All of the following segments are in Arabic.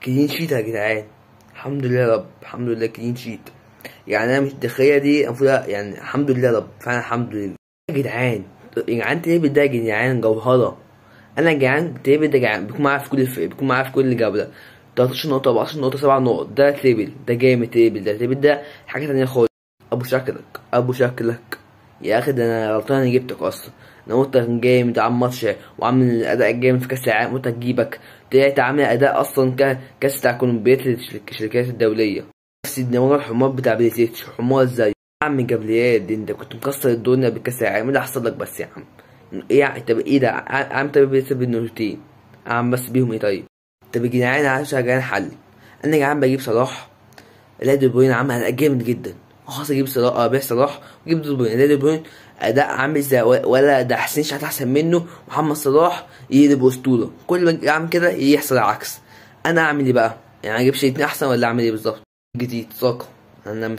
كلين شيت يا جدعان. الحمد لله يا رب، الحمد لله كلين شيت. يعني انا مش الداخليه دي المفروض، يعني الحمد لله يا رب، فعلا الحمد لله يا جدعان. يا جدعان تريبل ده يا جدعان جوهره. انا يا جدعان تريبل ده يا جدعان بيكون معايا في كل بيكون معايا في كل جوله 13 نقطه، 14 نقطه، 7 نقط. ده تريبل، ده جامد. تريبل ده حاجه تانيه خالص. ابو شكلك، ابو شكلك يا اخي. ده انا غلطان اني جبتك اصلا. انا قلت جامد عامل ماتش وعامل اداء جامد في كاس العالم، قلت اجيبك. طلعت عامل اداء اصلا كاس بتاع كولومبيات الشركات الدوليه. نفس الدماغ الحمار بتاع بريسيتش. حمار ازاي يا عم جابرييل؟ دي انت كنت مكسر الدنيا بالكاس العالم. ايه اللي حصل لك بس يا عم؟ ايه يعني؟ طب ايه ده؟ عم طب بيكسب بالنقطتين، عم بس بيهم ايه طيب؟ طب يا جدعان عايز يا جدعان حل. انا يا جدعان بجيب صلاح، الاقي دي بروين عامل اداء جامد جدا. خلاص اجيب صلاح، ابيع صلاح واجيب دي بروين. الاقي دي بروين اداء عامل زي ولا ده حسين شحات احسن منه، محمد صلاح يقلب اسطوره. كل ما اعمل كده يحصل العكس. انا اعمل ايه بقى؟ يعني اجيب شيء احسن ولا اعمل ايه بالظبط؟ جديد طاقه. انا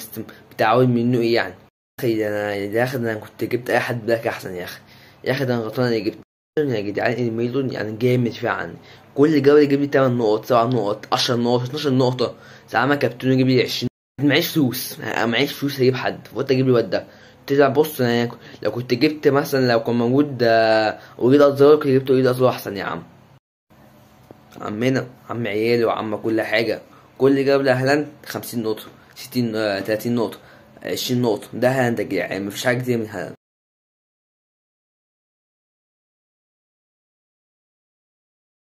متعود منه ايه يعني؟ يا اخي انا يا اخي انا كنت جبت اي حد بلاك احسن يا اخي. يا اخي ده انا غلطان اني جبت يا جدعان. الميلون يعني جامد فعلا. كل جوله يجيب لي 8 نقط، 7 نقط، 10 نقط، 12 نقطه. ساعات ما كابتن يجيب لي 20. معيش فلوس، معيش فلوس اجيب حد، فقلت اجيب الواد ده. طلع بص انا لو كنت جبت مثلا، لو كان موجود وليد ازار، كنت جبت وليد ازار احسن يا عم. عمنا، عم عيالي وعم كل حاجه. كل جوله هالاند 50 نقطه، 60 30 نقطه، 20 نقطه. ده هالاند يا جدعان، مفيش حاجه كتير من هالاند.